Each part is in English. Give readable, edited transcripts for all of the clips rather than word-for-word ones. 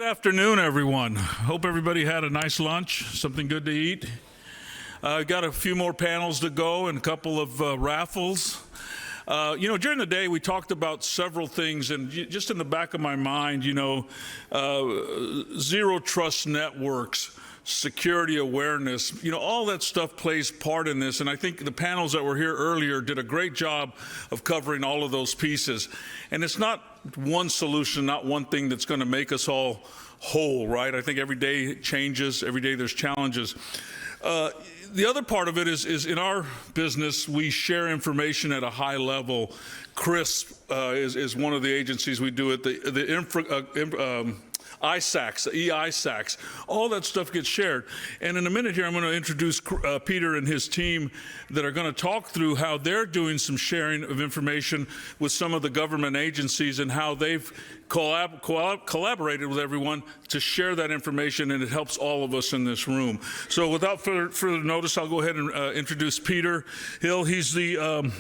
afternoon, everyone. Hope everybody had a nice lunch, something good to eat. Got a few more panels to go and a couple of raffles. During the day, we talked about several things, and just in the back of my mind, zero trust networks, security awareness, all that stuff plays part in this. And I think the panels that were here earlier did a great job of covering all of those pieces. And it's not one solution, not one thing that's going to make us all whole, right? I think every day changes, every day there's challenges. The other part of it is in our business, we share information at a high level. CISSP is one of the agencies we do it. ISACs, EISACs, all that stuff gets shared. And in a minute here, I'm going to introduce Peter and his team that are going to talk through how they're doing some sharing of information with some of the government agencies and how they've collaborated with everyone to share that information, and it helps all of us in this room. So without further notice, I'll go ahead and introduce Peter Hill. He's the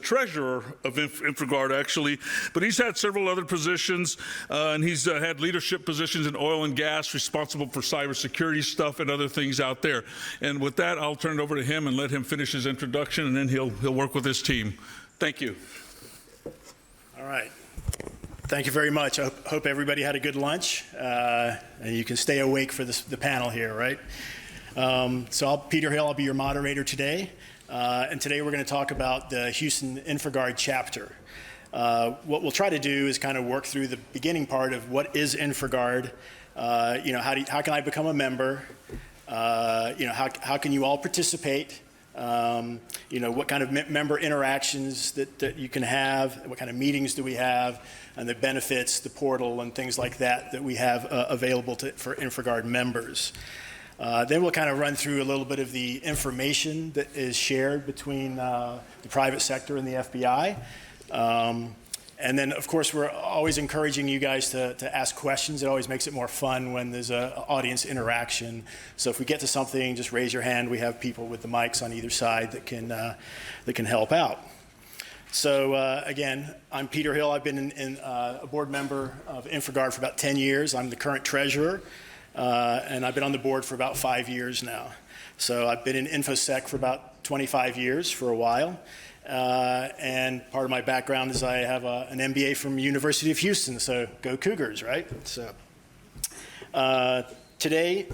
treasurer of InfraGuard, actually, but he's had several other positions, and he's had leadership positions in oil and gas, responsible for cybersecurity stuff and other things out there. And with that, I'll turn it over to him and let him finish his introduction, and then he'll work with his team. Thank you. All right. Thank you very much. I hope everybody had a good lunch, and you can stay awake for the panel here, right? Peter Hill, I'll be your moderator today. And today we're going to talk about the Houston InfraGuard chapter. What we'll try to do is kind of work through the beginning part of what is InfraGuard, how can I become a member, how can you all participate, what kind of member interactions that you can have, what kind of meetings do we have, and the benefits, the portal, and things like that we have available for InfraGuard members. Then we'll kind of run through a little bit of the information that is shared between the private sector and the FBI. And then, of course, we're always encouraging you guys to ask questions. It always makes it more fun when there's an audience interaction. So if we get to something, just raise your hand. We have people with the mics on either side that can help out. So again, I'm Peter Hill. I've been a board member of InfraGuard for about 10 years. I'm the current treasurer. And I've been on the board for about 5 years now. So I've been in InfoSec for about 25 years, for a while. And part of my background is I have an MBA from University of Houston, so go Cougars, right? So today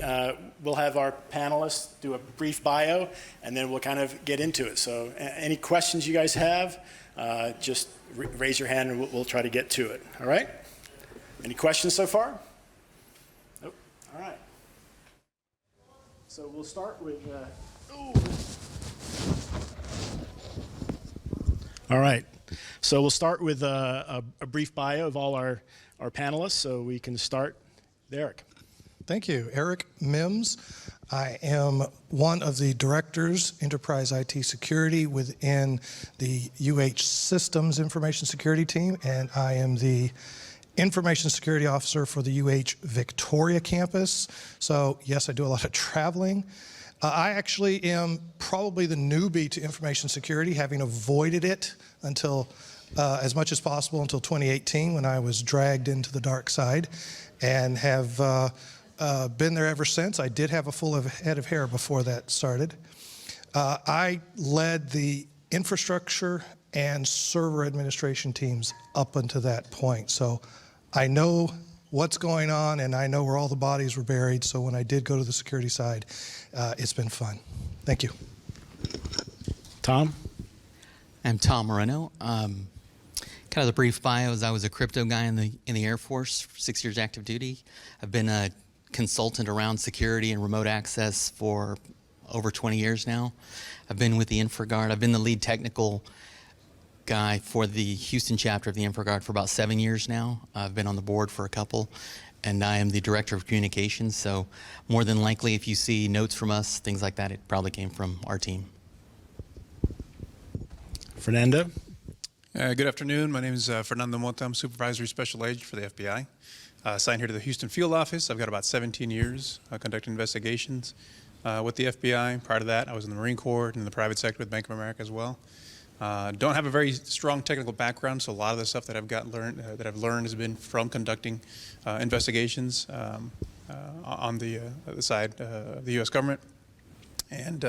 we'll have our panelists do a brief bio, and then we'll kind of get into it. So any questions you guys have, just raise your hand and we'll try to get to it, all right? Any questions so far? All right. So we'll start with. All right. So we'll start with a brief bio of all our panelists. So we can start with Eric. Thank you, Eric Mims. I am one of the directors, Enterprise IT Security, within the UH Systems Information Security team, and I am the Information Security Officer for the UH Victoria campus. So yes, I do a lot of traveling. I actually am probably the newbie to information security, having avoided it until as much as possible until 2018 when I was dragged into the dark side, and have been there ever since. I did have a full head of hair before that started. I led the infrastructure and server administration teams up until that point. So I know what's going on, and I know where all the bodies were buried, so when I did go to the security side, it's been fun. Thank you. Tom? I'm Tom Moreno. Kind of the brief bio is I was a crypto guy in the Air Force for 6 years active duty. I've been a consultant around security and remote access for over 20 years now. I've been with the InfraGard. I've been the lead technical guy for the Houston chapter of the InfraGard for about 7 years now. I've been on the board for a couple, and I am the director of communications. So more than likely, if you see notes from us, things like that, it probably came from our team. Fernando? Good afternoon. My name is Fernando Mota. I'm Supervisory Special Agent for the FBI. Assigned here to the Houston Field Office. I've got about 17 years conducting investigations with the FBI. Prior to that, I was in the Marine Corps and in the private sector with Bank of America as well. Don't have a very strong technical background, so a lot of the stuff that I've learned has been from conducting investigations on the side of the U.S. government. And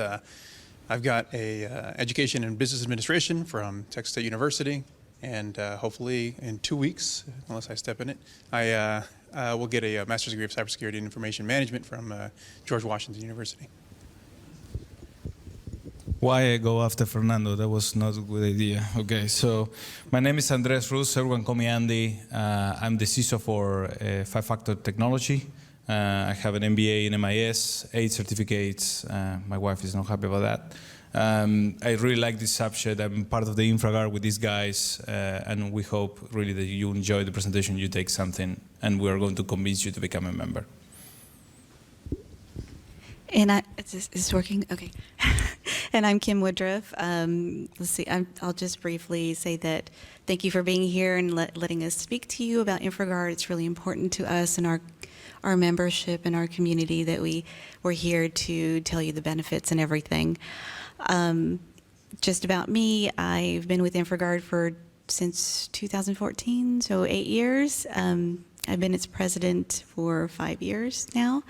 I've got a education in business administration from Texas State University, and hopefully in 2 weeks, unless I step in it, I will get a master's degree of cybersecurity and information management from George Washington University. Why I go after Fernando? That was not a good idea. Okay, so my name is Andres Ruz. Everyone call me Andy. I'm the CISO for 5-factor technology. I have an MBA in MIS, 8 certificates. My wife is not happy about that. I really like this subject. I'm part of the InfraGard with these guys, and we hope really that you enjoy the presentation, you take something, and we are going to convince you to become a member. And is this working? Okay. And I'm Kim Woodruff. Let's see, I'll just briefly say that thank you for being here and letting us speak to you about InfraGard. It's really important to us and our membership and our community that we're here to tell you the benefits and everything. Just about me, I've been with InfraGard since 2014, so 8 years. I've been its president for 5 years now.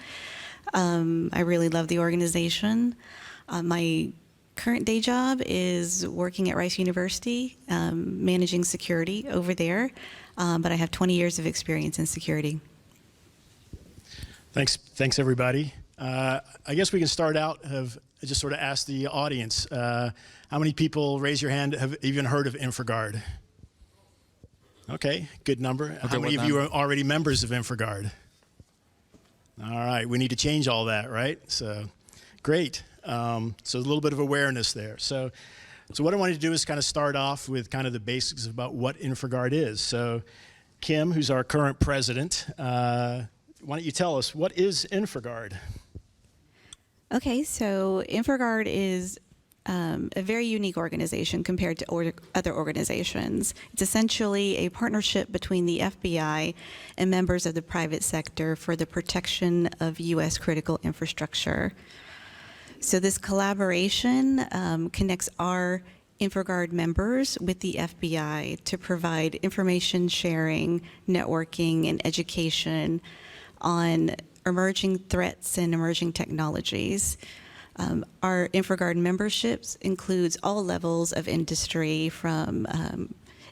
I really love the organization. My current day job is working at Rice University, managing security over there, but I have 20 years of experience in security. Thanks everybody. I guess we can start out just sort of ask the audience, how many people, raise your hand, have even heard of InfraGard? Okay, good number. Okay, how many of you are already members of InfraGard? All right, we need to change all that, right? So, great. So a little bit of awareness there. So what I wanted to do is kind of start off with kind of the basics about what InfraGard is. So Kim, who's our current president, why don't you tell us, what is InfraGard? Okay, so InfraGard is a very unique organization compared to other organizations. It's essentially a partnership between the FBI and members of the private sector for the protection of U.S. critical infrastructure. So this collaboration connects our InfraGard members with the FBI to provide information sharing, networking, and education on emerging threats and emerging technologies. Our InfraGard memberships includes all levels of industry, from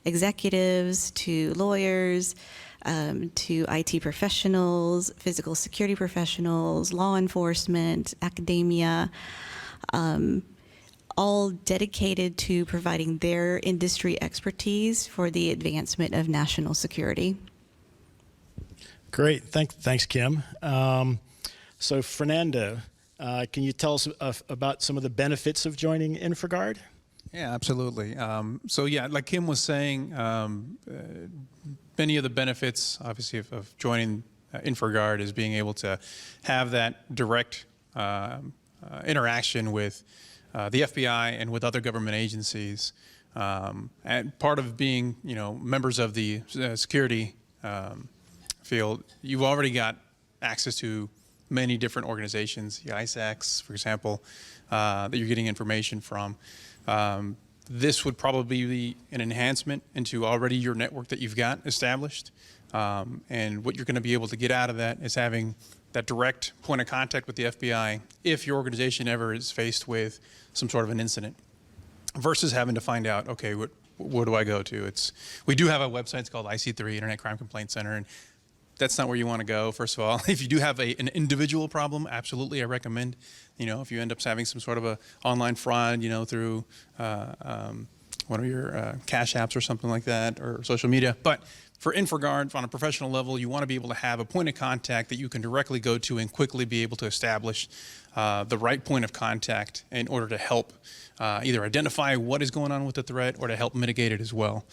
executives to lawyers, to IT professionals, physical security professionals, law enforcement, academia, all dedicated to providing their industry expertise for the advancement of national security. Great, thanks Kim. So Fernando, can you tell us about some of the benefits of joining InfraGard? Yeah, absolutely. So yeah, like Kim was saying, many of the benefits, obviously, of joining InfraGard is being able to have that direct interaction with the FBI and with other government agencies. And part of being, members of the security field, you've already got access to many different organizations, the ISACs, for example, that you're getting information from. This would probably be an enhancement into already your network that you've got established. And what you're going to be able to get out of that is having that direct point of contact with the FBI if your organization ever is faced with some sort of an incident, versus having to find out, okay, what do I go to? We do have a website, it's called IC3, Internet Crime Complaint Center, and that's not where you want to go, first of all. If you do have an individual problem, absolutely, I recommend, if you end up having some sort of a online fraud, through one of your cash apps or something like that, or social media. But for InfraGard, on a professional level, you want to be able to have a point of contact that you can directly go to and quickly be able to establish the right point of contact in order to help either identify what is going on with the threat or to help mitigate it as well.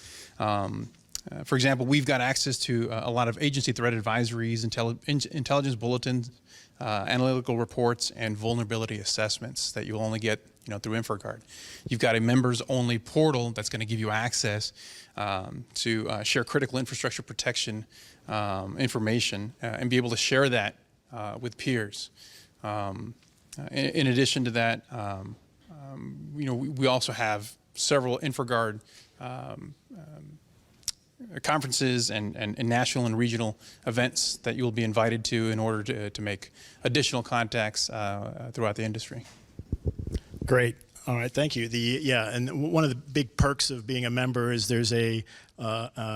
For example, we've got access to a lot of agency threat advisories, intelligence bulletins, analytical reports, and vulnerability assessments that you'll only get through InfraGard. You've got a members-only portal that's going to give you access to share critical infrastructure protection information and be able to share that with peers. In addition to that, we also have several InfraGuard conferences and national and regional events that you'll be invited to in order to make additional contacts throughout the industry. Great. All right, thank you. And one of the big perks of being a member is there's a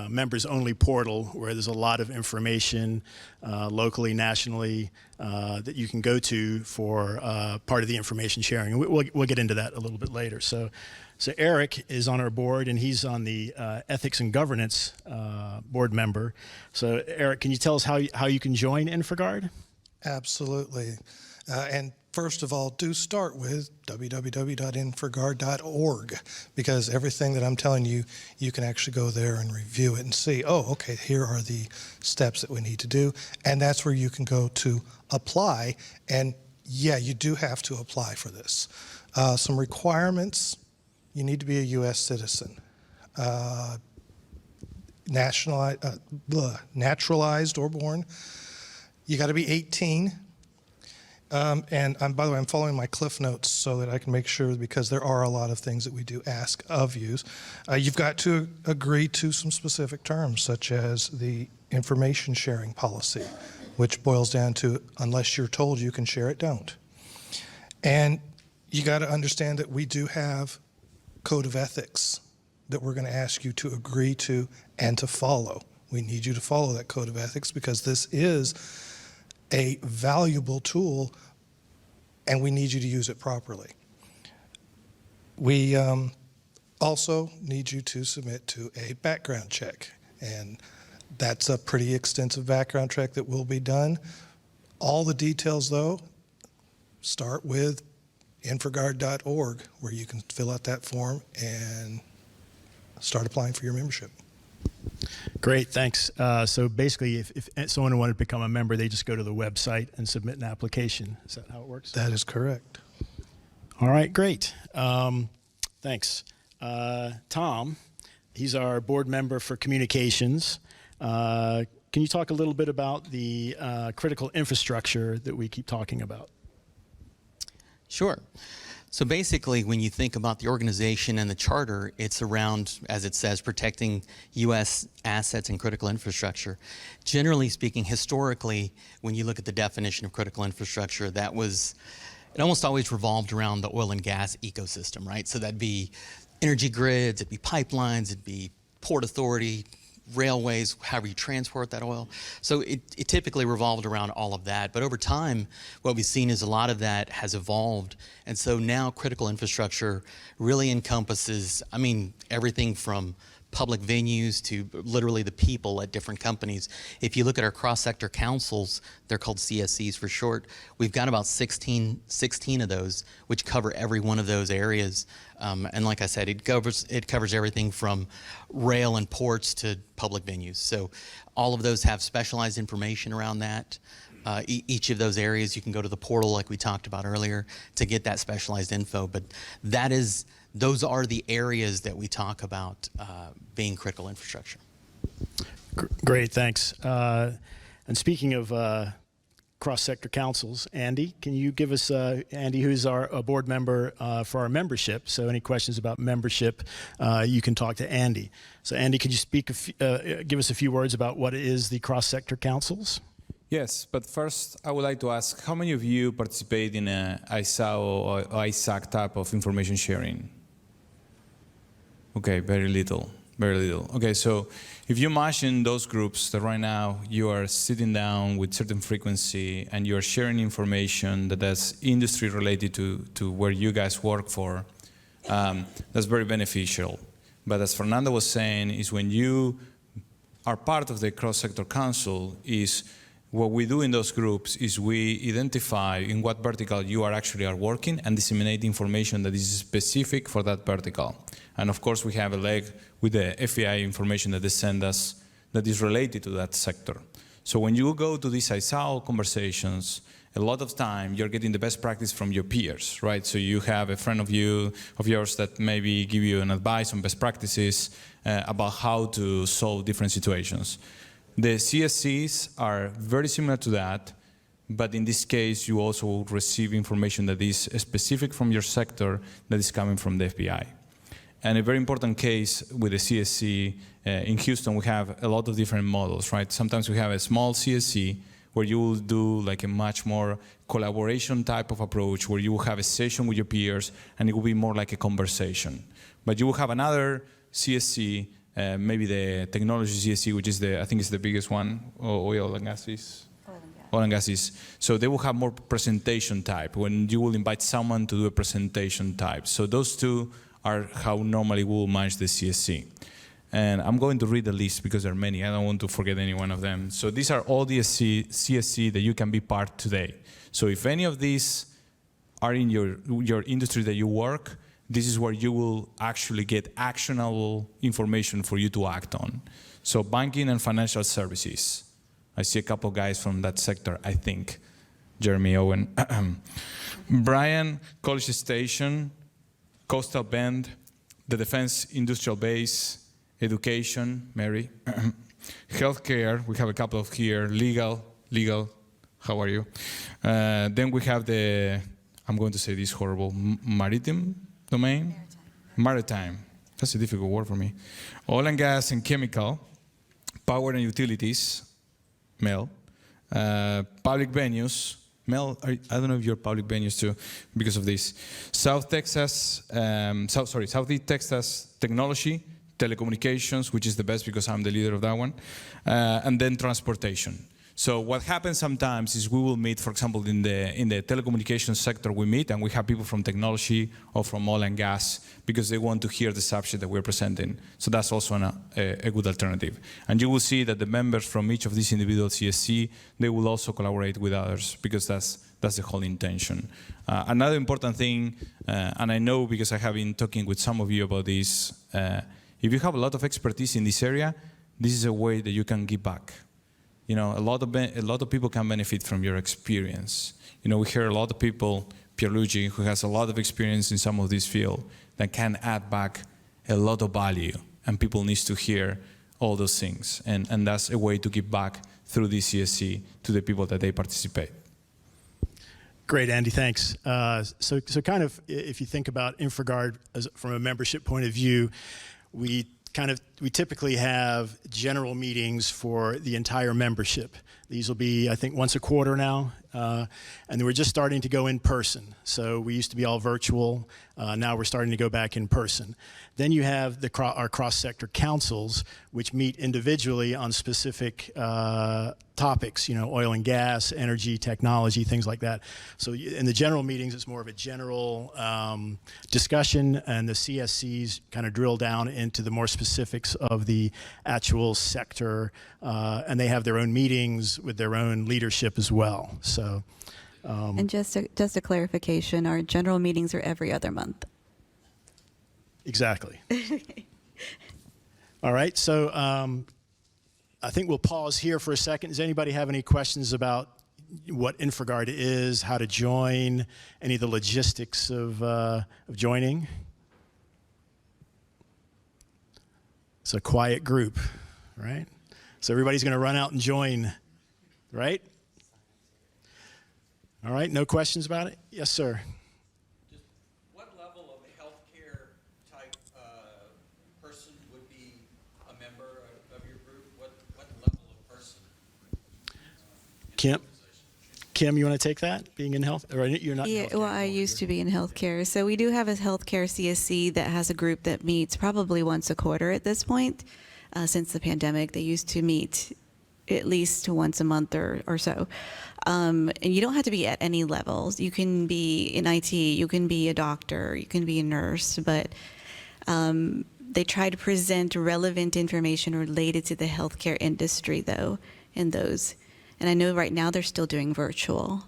members-only portal where there's a lot of information locally, nationally, that you can go to for part of the information sharing. And we'll get into that a little bit later. So Eric is on our board, and he's on the Ethics and Governance board member. So Eric, can you tell us how you can join InfraGuard? Absolutely. And first of all, do start with www.infragard.org, because everything that I'm telling you, you can actually go there and review it and see, oh, okay, here are the steps that we need to do. And that's where you can go to apply. And yeah, you do have to apply for this. Some requirements: you need to be a U.S. citizen, naturalized or born. You got to be 18. And by the way, I'm following my Cliff Notes so that I can make sure, because there are a lot of things that we do ask of you. You've got to agree to some specific terms, such as the information sharing policy, which boils down to, unless you're told you can share it, don't. And you got to understand that we do have code of ethics that we're going to ask you to agree to and to follow. We need you to follow that code of ethics, because this is a valuable tool, and we need you to use it properly. We also need you to submit to a background check, and that's a pretty extensive background check that will be done. All the details, though, start with InfraGard.org, where you can fill out that form and start applying for your membership. Great, thanks. So basically, if someone wanted to become a member, they just go to the website and submit an application. Is that how it works? That is correct. All right, great. Thanks. Tom, he's our board member for communications. Can you talk a little bit about the critical infrastructure that we keep talking about? Sure. So basically, when you think about the organization and the charter, it's around, as it says, protecting U.S. assets and critical infrastructure. Generally speaking, historically, when you look at the definition of critical infrastructure, it almost always revolved around the oil and gas ecosystem, right? So that'd be energy grids, it'd be pipelines, it'd be port authority, railways, however you transport that oil. So it typically revolved around all of that. But over time, what we've seen is a lot of that has evolved. And so now critical infrastructure really encompasses, everything from public venues to literally the people at different companies. If you look at our cross-sector councils, they're called CSCs for short, we've got about 16 of those, which cover every one of those areas. And like I said, it covers everything from rail and ports to public venues. So all of those have specialized information around that. Each of those areas, you can go to the portal like we talked about earlier to get that specialized info. But those are the areas that we talk about being critical infrastructure. Great, thanks. And speaking of cross-sector councils, Andy, can you give us, Andy, who's our board member for our membership, so any questions about membership, you can talk to Andy. So Andy, could you give us a few words about what is the cross-sector councils? Yes, but first I would like to ask, how many of you participate in a ISAO or ISAC type of information sharing? Okay, very little, very little. Okay, so if you imagine those groups that right now you are sitting down with certain frequency and you are sharing information that's industry related to where you guys work for, that's very beneficial. But as Fernando was saying, is when you are part of the cross-sector council, is what we do in those groups is we identify in what vertical you are working and disseminate information that is specific for that vertical. And of course, we have a leg with the FBI information that they send us that is related to that sector. So when you go to these ISAO conversations, a lot of time you're getting the best practice from your peers, right? So you have a friend of yours that maybe give you an advice on best practices about how to solve different situations. The CSCs are very similar to that, but in this case, you also will receive information that is specific from your sector that is coming from the FBI. And a very important case with the CSC, in Houston, we have a lot of different models, right? Sometimes we have a small CSC where you will do like a much more collaboration type of approach, where you will have a session with your peers, and it will be more like a conversation. But you will have another CSC, maybe the technology CSC, which is I think it's the biggest one, oil and gases. Oil and gases. So they will have more presentation type, when you will invite someone to do a presentation type. So those two are how normally we will manage the CSC. And I'm going to read the list because there are many. I don't want to forget any one of them. So these are all the CSC that you can be part today. So if any of these are in your industry that you work, this is where you will actually get actionable information for you to act on. So banking and financial services. I see a couple guys from that sector, I think. Jeremy, Owen. Brian, College Station, Coastal Bend, the Defense Industrial Base, Education, Mary. Healthcare, we have a couple of here. Legal, how are you? Then we have I'm going to say this horrible, maritime domain? Maritime. That's a difficult word for me. Oil and gas and chemical, power and utilities, Mel. Public venues, Mel, I don't know if you're public venues too, because of this. Southeast Texas Technology, telecommunications, which is the best because I'm the leader of that one, and then transportation. So what happens sometimes is we will meet, for example, in the telecommunications sector, we meet and we have people from technology or from oil and gas because they want to hear the subject that we're presenting. So that's also a good alternative. And you will see that the members from each of these individual CSC, they will also collaborate with others because that's the whole intention. Another important thing, and I know because I have been talking with some of you about this, if you have a lot of expertise in this area, this is a way that you can give back. You know, a lot of people can benefit from your experience. You know, we hear a lot of people, Pierluigi, who has a lot of experience in some of this field, that can add back a lot of value, and people need to hear all those things. And that's a way to give back through the CSC to the people that they participate. Great, Andy, thanks. So kind of, if you think about InfraGard from a membership point of view, we typically have general meetings for the entire membership. These will be, I think, once a quarter now, and we're just starting to go in person. So we used to be all virtual. Now we're starting to go back in person. Then you have our cross-sector councils, which meet individually on specific topics, you know, oil and gas, energy, technology, things like that. So in the general meetings, it's more of a general discussion, and the CSCs kind of drill down into the more specifics of the actual sector, and they have their own meetings with their own leadership as well. So, and just a clarification, our general meetings are every other month. Exactly. All right, so I think we'll pause here for a second. Does anybody have any questions about what InfraGard is, how to join, any of the logistics of joining? It's a quiet group, right? So everybody's going to run out and join, right? All right, no questions about it? Yes, sir. Just what level of a healthcare type person would be a member of your group? What level of person? Kim, you want to take that? Being in health, or you're not? Yeah, in healthcare well, I used to be in healthcare, so we do have a healthcare CSC that has a group that meets probably once a quarter at this point. Since the pandemic, they used to meet at least once a month or so. And you don't have to be at any levels. You can be in IT, you can be a doctor, you can be a nurse, but they try to present relevant information related to the healthcare industry, though, in those. And I know right now they're still doing virtual.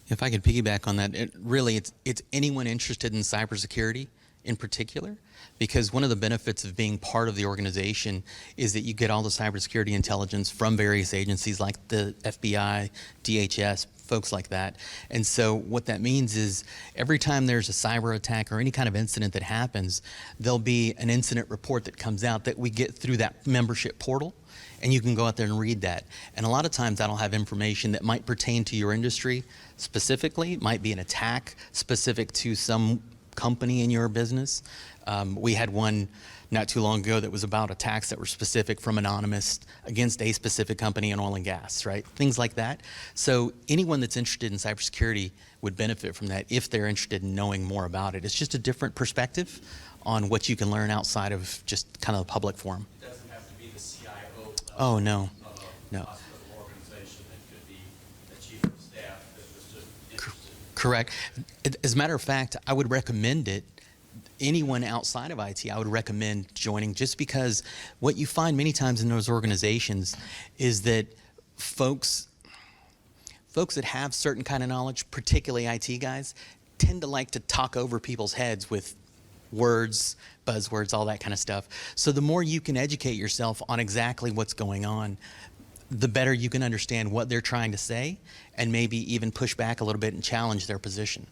If I could piggyback on that, it's anyone interested in cybersecurity in particular, because one of the benefits of being part of the organization is that you get all the cybersecurity intelligence from various agencies like the FBI, DHS, folks like that. And so what that means is every time there's a cyber attack or any kind of incident that happens, there'll be an incident report that comes out that we get through that membership portal. And you can go out there and read that. And a lot of times that'll have information that might pertain to your industry specifically. It might be an attack specific to some company in your business. We had one not too long ago that was about attacks that were specific from Anonymous against a specific company in oil and gas, right? Things like that. So anyone that's interested in cybersecurity would benefit from that if they're interested in knowing more about it. It's just a different perspective on what you can learn outside of just kind of the public forum. It doesn't have to be the CIO level Oh, no, of no. a hospital organization. It could be the chief of staff that was just interested. Correct. As a matter of fact, I would recommend it. Anyone outside of IT, I would recommend joining, just because what you find many times in those organizations is that folks that have certain kind of knowledge, particularly IT guys, tend to like to talk over people's heads with words, buzzwords, all that kind of stuff. So the more you can educate yourself on exactly what's going on, the better you can understand what they're trying to say and maybe even push back a little bit and challenge their position.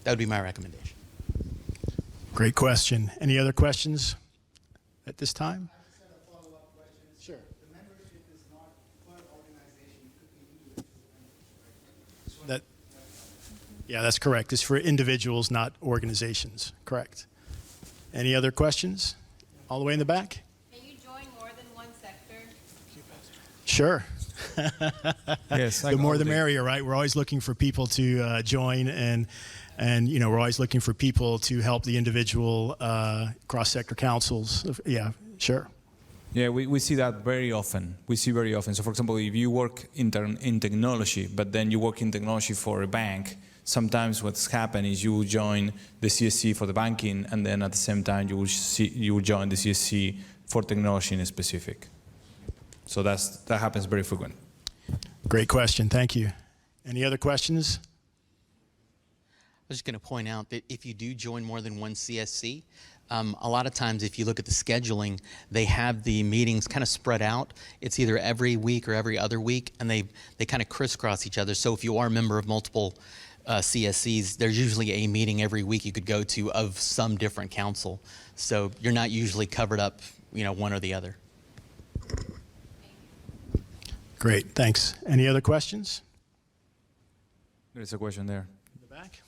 That would be my recommendation. Great question. Any other questions at this time? I just had a follow-up question. Sure. The membership is not per organization, it could be individual members, right? That, yeah, that's correct. It's for individuals, not organizations. Correct. Any other questions? All the way in the back? Can you join more than one sector? Sure. Yes, The more the merrier, right? We're always looking for people to join, and you know, we're always looking for people to help the individual cross-sector councils. Yeah, sure. Yeah, we see that very often. We see very often. So, for example, if you work in technology, but then you work in technology for a bank, sometimes what's happened is you will join the CSC for the banking, and then at the same time you will join the CSC for technology in specific. So that happens very frequent. Great question. Thank you. Any other questions? I was just going to point out that if you do join more than one CSC, a lot of times if you look at the scheduling, they have the meetings kind of spread out. It's either every week or every other week, and they kind of crisscross each other. So if you are a member of multiple CSCs, there's usually a meeting every week you could go to of some different council. So you're not usually covered up, one or the other. Great. Thanks. Any other questions? There's a question there. In the back?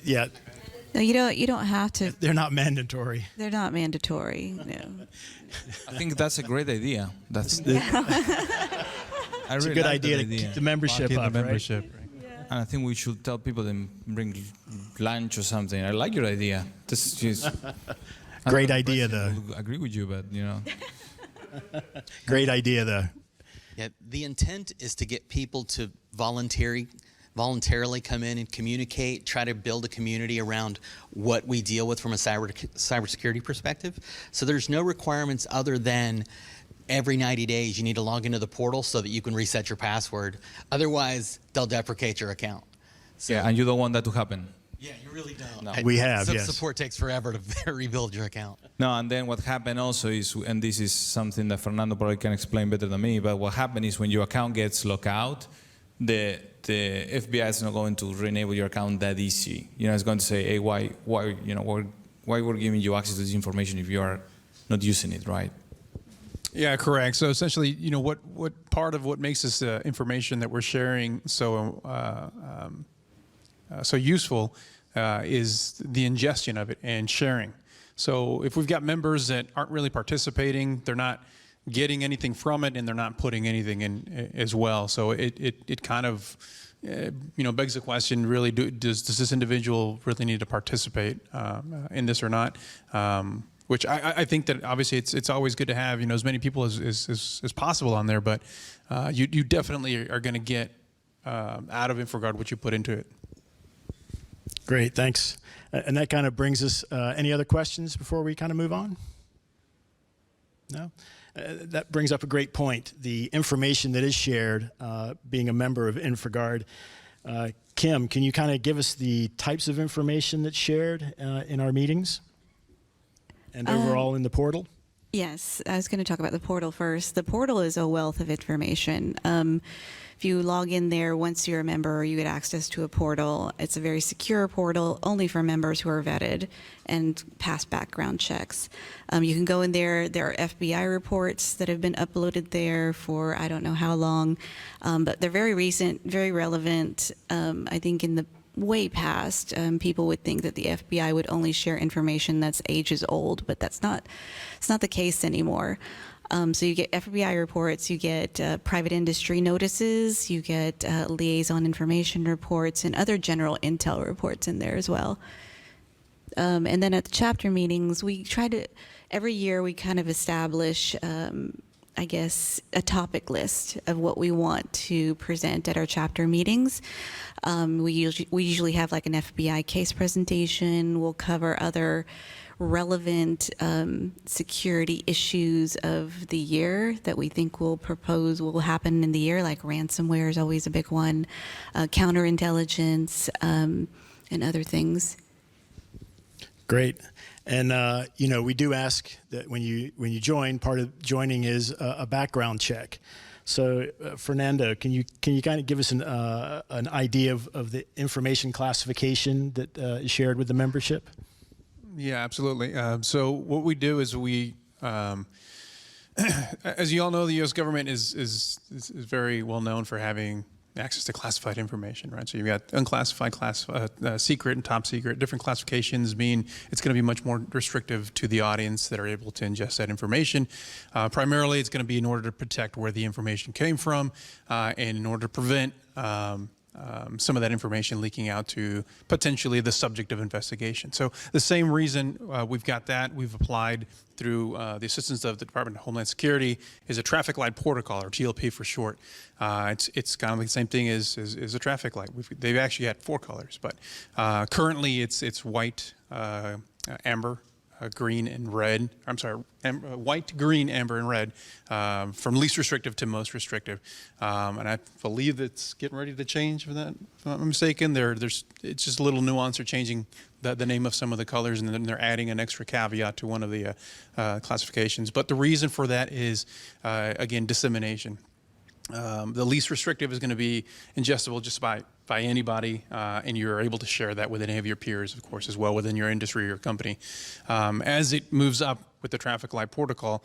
Yeah, No, you don't have to. they're not mandatory. They're not mandatory. No. I think that's a great idea. That's I It's really a good like that idea to keep the membership Keep up, the right? membership. And I think we should tell people to bring lunch or something. I like your idea. This is Great idea, though. I agree with you, but Great idea, though. Yeah, the intent is to get people to voluntarily come in and communicate, try to build a community around what we deal with from a cybersecurity perspective. So there's no requirements other than every 90 days you need to log into the portal so that you can reset your password. Otherwise, they'll deprecate your account. So, yeah, and you don't want that to happen. yeah, you really don't. No. We have, yes. Support takes forever to rebuild your account. No, and then what happened also is, and this is something that Fernando probably can explain better than me, but what happened is when your account gets locked out, the FBI is not going to re-enable your account that easy. It's going to say, hey, why we're giving you access to this information if you are not using it, right? Yeah, correct. So essentially, what part of what makes this information that we're sharing so useful is the ingestion of it and sharing. So if we've got members that aren't really participating, they're not getting anything from it, and they're not putting anything in as well. So it kind of begs the question: really, does this individual really need to participate in this or not? Which I think that obviously it's always good to have as many people as possible on there, but you definitely are going to get out of InfoGuard what you put into it. Great, thanks. And that kind of brings us, any other questions before we kind of move on? No? That brings up a great point. The information that is shared, being a member of InfraGard. Kim, can you kind of give us the types of information that's shared in our meetings and overall in the portal? Yes, I was going to talk about the portal first. The portal is a wealth of information. If you log in there, once you're a member, you get access to a portal. It's a very secure portal, only for members who are vetted and pass background checks. You can go in there. There are FBI reports that have been uploaded there for I don't know how long, but they're very recent, very relevant. I think in the way past, people would think that the FBI would only share information that's ages old, but it's not the case anymore. So you get FBI reports, you get private industry notices, you get liaison information reports, and other general intel reports in there as well. And then at the chapter meetings, we try to, every year we kind of establish, I guess, a topic list of what we want to present at our chapter meetings. We usually have like an FBI case presentation. We'll cover other relevant security issues of the year that we think will happen in the year, like ransomware is always a big one, counterintelligence, and other things. Great. And, we do ask that when you join, part of joining is a background check. So, Fernando, can you kind of give us an idea of the information classification that is shared with the membership? Yeah, absolutely. So what we do is as you all know, the U.S. government is very well known for having access to classified information, right? So you've got unclassified, secret, and top secret. Different classifications mean it's going to be much more restrictive to the audience that are able to ingest that information. Primarily, it's going to be in order to protect where the information came from, and in order to prevent some of that information leaking out to potentially the subject of investigation. So the same reason we've got that, we've applied through the assistance of the Department of Homeland Security, is a traffic light protocol, or TLP for short. It's kind of like the same thing as a traffic light. They've actually had 4 colors, but currently it's white, amber, green, and red. I'm sorry, white, green, amber, and red, from least restrictive to most restrictive. And I believe it's getting ready to change, for that, if I'm not mistaken. It's just a little nuance. They're changing the name of some of the colors, and then they're adding an extra caveat to one of the classifications. But the reason for that is, again, dissemination. The least restrictive is going to be ingestible just by anybody, and you're able to share that with any of your peers, of course, as well within your industry or company. As it moves up with the traffic light protocol,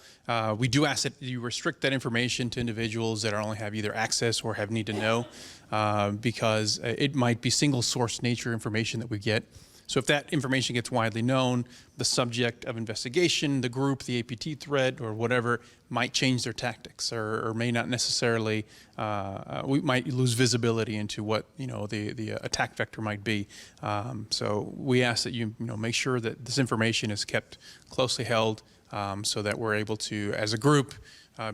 we do ask that you restrict that information to individuals that only have either access or have need to know, because it might be single source nature information that we get. So if that information gets widely known, the subject of investigation, the group, the APT threat, or whatever, might change their tactics, or may not necessarily, we might lose visibility into what the attack vector might be. So we ask that you make sure that this information is kept closely held, so that we're able to, as a group,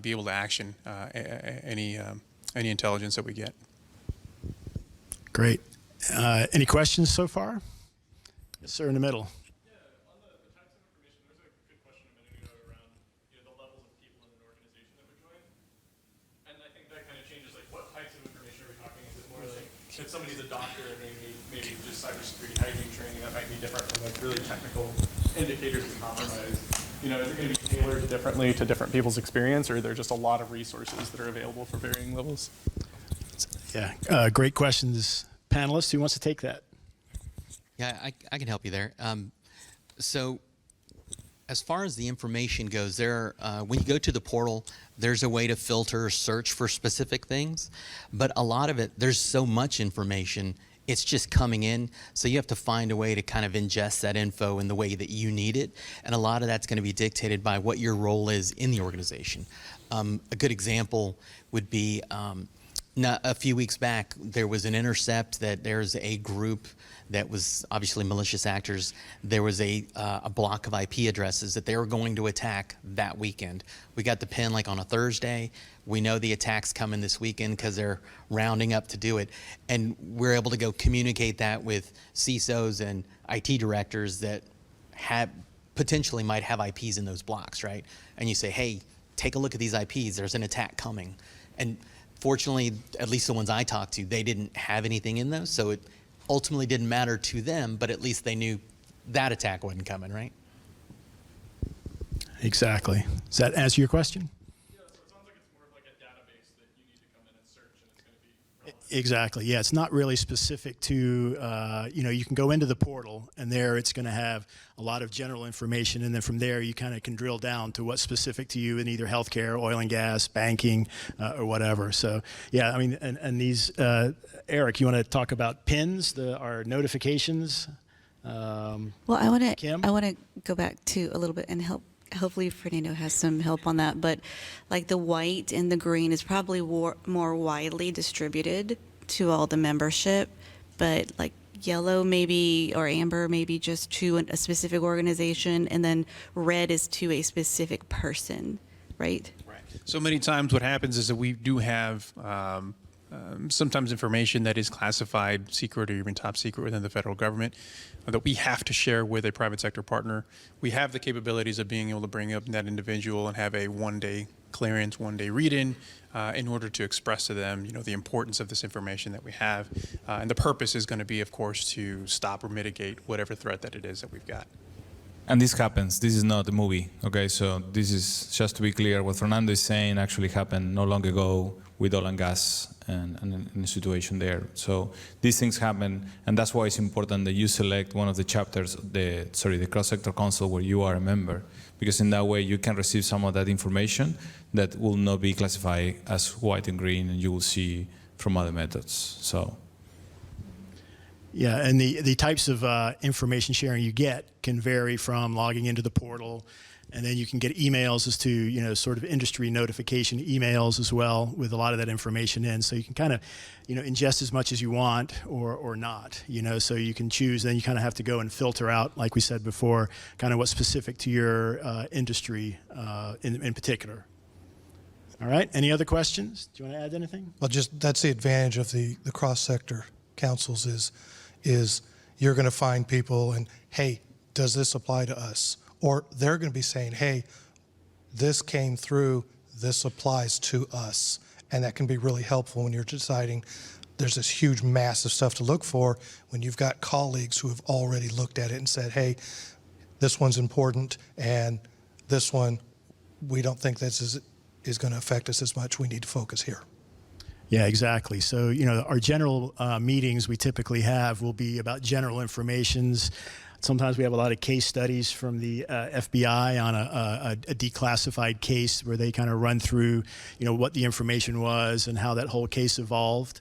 be able to action any intelligence that we get. Great. Any questions so far? Yes, sir, in the middle. Yeah, on the types of information, there was a good question a minute ago around the levels of people in an organization that would join. And I think that kind of changes, like, what types of information are we talking? Is it more like, if somebody's a doctor and they need maybe just cybersecurity hygiene training, that might be different from like really technical indicators of compromise. Is it going to be tailored differently to different people's experience, or are there just a lot of resources that are available for varying levels? Yeah, great questions. Panelists, who wants to take that? Yeah, I can help you there. So as far as the information goes, when you go to the portal, there's a way to filter, search for specific things. But a lot of it, there's so much information, it's just coming in. So you have to find a way to kind of ingest that info in the way that you need it. And a lot of that's going to be dictated by what your role is in the organization. A good example would be a few weeks back, there was an intercept that there's a group that was obviously malicious actors. There was a block of IP addresses that they were going to attack that weekend. We got the pin like on a Thursday. We know the attack's coming this weekend because they're rounding up to do it. And we're able to go communicate that with CISOs and IT directors that potentially might have IPs in those blocks, right? And you say, hey, take a look at these IPs. There's an attack coming. And fortunately, at least the ones I talked to, they didn't have anything in those, so it ultimately didn't matter to them, but at least they knew that attack wasn't coming, right? Exactly. Does that answer your question? Yeah, so it sounds like it's more of like a database that you need to come in and search, and it's going to be relevant. Exactly. Yeah, it's not really specific to, you can go into the portal and there it's going to have a lot of general information. And then from there, you kind of can drill down to what's specific to you in either healthcare, oil and gas, banking, or whatever. So, yeah, I mean, and these, Eric, you want to talk about PINs, our notifications? Well, I want Kim? to go back to a little bit and help. Hopefully, Fernando has some help on that. But like the white and the green is probably more widely distributed to all the membership, but like yellow maybe or amber maybe just to a specific organization, and then red is to a specific person, right? Right. So many times what happens is that we do have sometimes information that is classified secret or even top secret within the federal government that we have to share with a private sector partner. We have the capabilities of being able to bring up that individual and have a one-day clearance, one-day read-in in order to express to them, the importance of this information that we have. And the purpose is going to be, of course, to stop or mitigate whatever threat that it is that we've got. And this happens. This is not a movie, okay? So this is, just to be clear, what Fernando is saying actually happened not long ago with oil and gas and in the situation there. So these things happen, and that's why it's important that you select one of the chapters, the cross-sector council where you are a member, because in that way you can receive some of that information that will not be classified as white and green, and you will see from other methods. So. Yeah, and the types of information sharing you get can vary from logging into the portal, and then you can get emails as to, sort of industry notification emails as well with a lot of that information in. So you can kind of, ingest as much as you want or not, so you can choose. Then you kind of have to go and filter out, like we said before, kind of what's specific to your industry in particular. All right, any other questions? Do you want to add anything? Well, that's the advantage of the cross-sector councils is you're going to find people and, hey, does this apply to us? Or they're going to be saying, hey, this came through, this applies to us. And that can be really helpful when you're deciding there's this huge mass of stuff to look for when you've got colleagues who have already looked at it and said, hey, this one's important and this one, we don't think this is going to affect us as much. We need to focus here. Yeah, exactly. So, our general meetings we typically have will be about general informations. Sometimes we have a lot of case studies from the FBI on a declassified case where they kind of run through, what the information was and how that whole case evolved.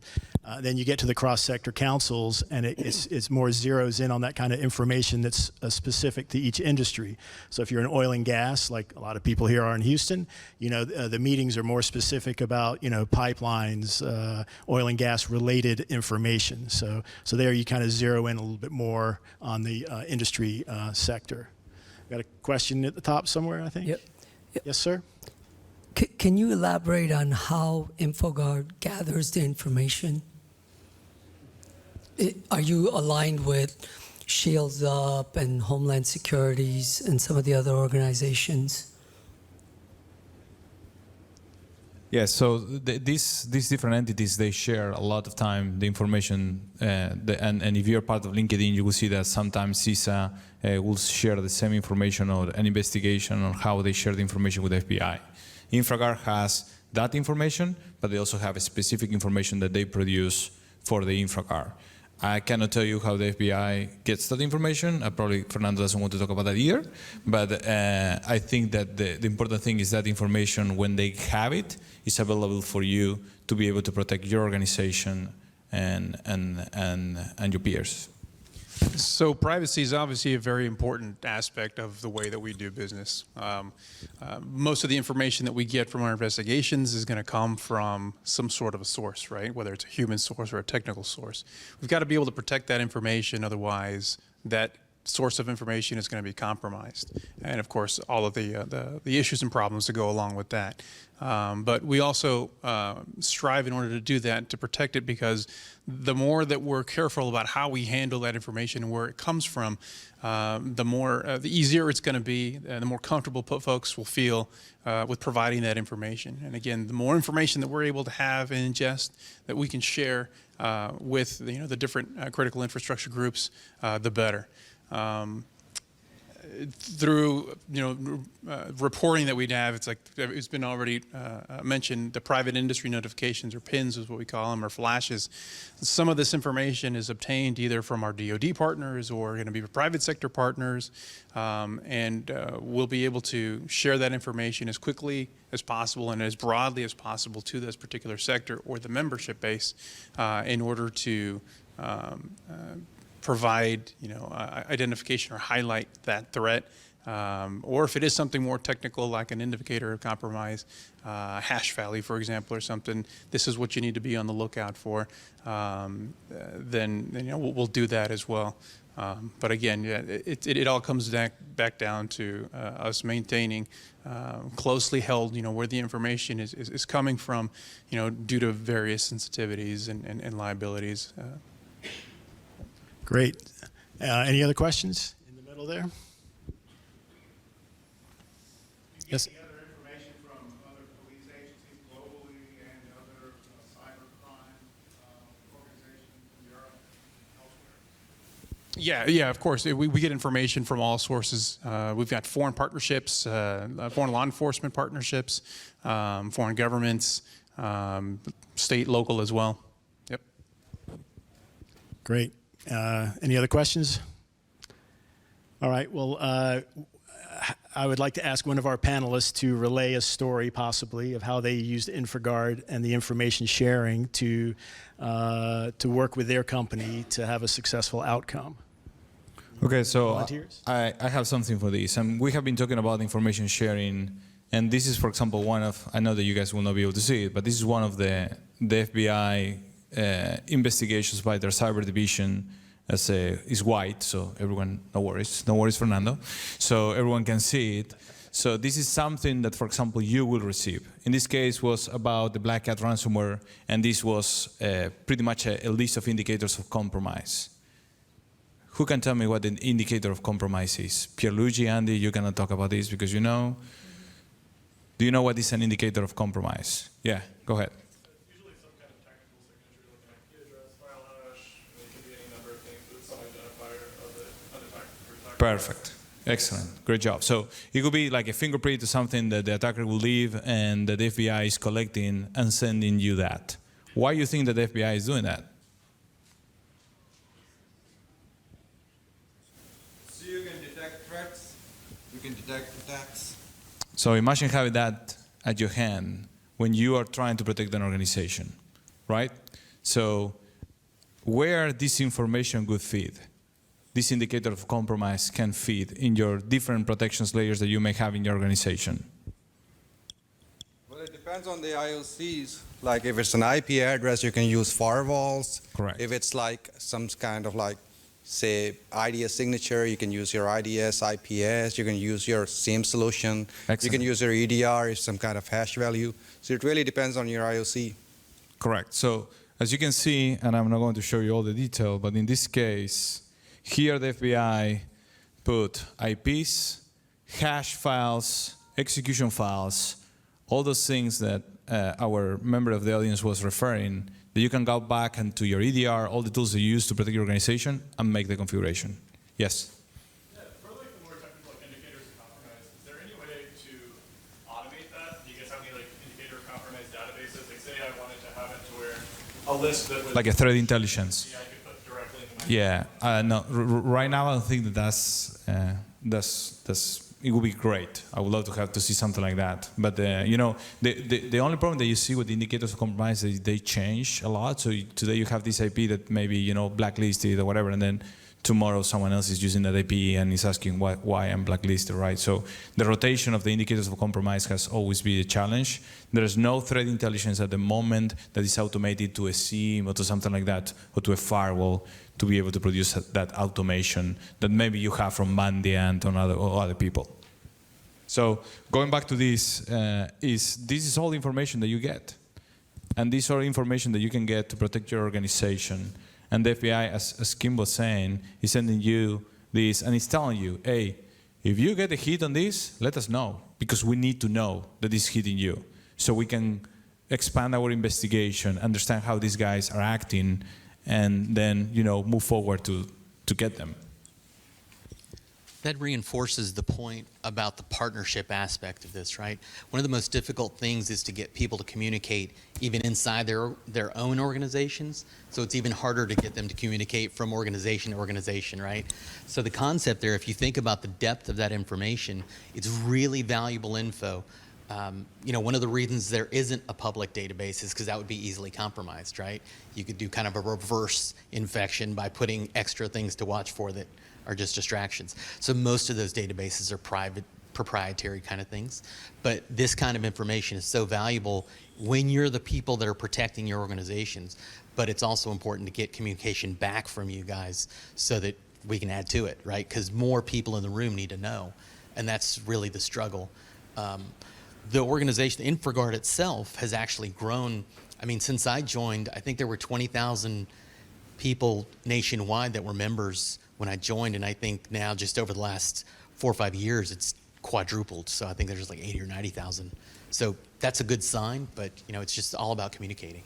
Then you get to the cross-sector councils, and it's more zeroes in on that kind of information that's specific to each industry. So if you're in oil and gas, like a lot of people here are in Houston, the meetings are more specific about, pipelines, oil and gas related information. So there you kind of zero in a little bit more on the industry sector. Got a question at the top somewhere, I think? Yep. Yes, sir? Can you elaborate on how InfoGuard gathers the information? Are you aligned with Shields Up and Homeland Securities and some of the other organizations? Yeah, so these different entities, they share a lot of time the information, and if you're part of LinkedIn, you will see that sometimes CISA will share the same information or an investigation on how they share the information with FBI. InfraGard has that information, but they also have a specific information that they produce for the InfraGard. I cannot tell you how the FBI gets that information. Probably Fernando doesn't want to talk about that either. But I think that the important thing is that information, when they have it, is available for you to be able to protect your organization and your peers. So privacy is obviously a very important aspect of the way that we do business. Most of the information that we get from our investigations is going to come from some sort of a source, right? Whether it's a human source or a technical source. We've got to be able to protect that information, otherwise that source of information is going to be compromised. And of course, all of the issues and problems that go along with that. But we also strive in order to do that, to protect it, because the more that we're careful about how we handle that information and where it comes from, the easier it's going to be, and the more comfortable folks will feel with providing that information. And again, the more information that we're able to have and ingest that we can share with the different critical infrastructure groups, the better. through reporting that we'd have, it's like it's been already mentioned, the private industry notifications, or PINs is what we call them, or flashes. Some of this information is obtained either from our DoD partners or going to be private sector partners, and we'll be able to share that information as quickly as possible and as broadly as possible to this particular sector or the membership base in order to provide, identification or highlight that threat, or if it is something more technical, like an indicator of compromise, hash value, for example, or something. This is what you need to be on the lookout for. Then we'll do that as well. But again, yeah, it all comes back down to us maintaining closely held, where the information is coming from, due to various sensitivities and liabilities. Great. Any other questions in the middle there? Yes. Any other information from other police agencies globally and other cybercrime organizations in Europe and elsewhere? Yeah, of course. We get information from all sources. We've got foreign partnerships, foreign law enforcement partnerships, foreign governments, state, local as well. Yep. Great. Any other questions? All right. Well, I would like to ask one of our panelists to relay a story, possibly, of how they used InfraGard and the information sharing to work with their company to have a successful outcome. Okay, so Volunteers? I have something for this. And we have been talking about information sharing, and this is, for example, one of, I know that you guys will not be able to see it, but this is one of the FBI investigations by their cyber division. Is white, so everyone, no worries, Fernando. So everyone can see it. So this is something that, for example, you will receive. In this case, was about the Black Hat ransomware, and this was pretty much a list of indicators of compromise. Who can tell me what an indicator of compromise is? Pierluigi, Andy, you cannot talk about this because you know. Do you know what is an indicator of compromise? Yeah, go ahead. Usually some kind of technical signature, like an IP address, file hash, and it can be any number of things, but it's some identifier of the attacker. Perfect. Excellent. Great job. So it could be like a fingerprint to something that the attacker will leave and that the FBI is collecting and sending you that. Why do you think that the FBI is doing that? So you can detect threats, you can detect attacks. So imagine having that at your hand when you are trying to protect an organization, right? So where this information could fit, this indicator of compromise can fit in your different protections layers that you may have in your organization? Well, it depends on the IOCs. Like if it's an IP address, you can use firewalls. Correct. If it's like some kind of like, say, IDS signature, you can use your IDS, IPS, you can use your SIEM solution. Excellent. You can use your EDR, if some kind of hash value. So it really depends on your IOC. Correct. So as you can see, and I'm not going to show you all the detail, but in this case, here the FBI put IPs, hash files, execution files, all those things that our member of the audience was referring, that you can go back into your EDR, all the tools that you use to protect your organization, and make the configuration. Yes? Yeah, for like the more technical indicators of compromise, is there any way to automate that? Do you guys have any like indicator of compromise databases? Like say I wanted to have it to where a list that was Like a threat intelligence. I could put directly into my No, right now I don't think that it would be great. I would love to have to see something like that. But the only problem that you see with the indicators of compromise is they change a lot. So today you have this IP that maybe blacklisted or whatever, and then tomorrow someone else is using that IP and is asking why I'm blacklisted, right? So the rotation of the indicators of compromise has always been a challenge. There is no threat intelligence at the moment that is automated to a SIEM or to something like that, or to a firewall to be able to produce that automation that maybe you have from Mandiant or other people. So going back to this, this is all information that you get. And this is all information that you can get to protect your organization. And the FBI, as Kim was saying, is sending you this, and it's telling you, hey, if you get a hit on this, let us know, because we need to know that it's hitting you, so we can expand our investigation, understand how these guys are acting, and then move forward to get them. That reinforces the point about the partnership aspect of this, right? One of the most difficult things is to get people to communicate even inside their own organizations. So it's even harder to get them to communicate from organization to organization, right? So the concept there, if you think about the depth of that information, it's really valuable info. One of the reasons there isn't a public database is because that would be easily compromised, right? You could do kind of a reverse infection by putting extra things to watch for that are just distractions. So most of those databases are private, proprietary kind of things. But this kind of information is so valuable when you're the people that are protecting your organizations. But it's also important to get communication back from you guys so that we can add to it, right? Because more people in the room need to know. And that's really the struggle. The organization, InfraGard itself, has actually grown. I mean, since I joined, I think there were 20,000 people nationwide that were members when I joined, and I think now just over the last 4 or 5 years, it's quadrupled. So I think there's like 80 or 90,000. So that's a good sign, but it's just all about communicating.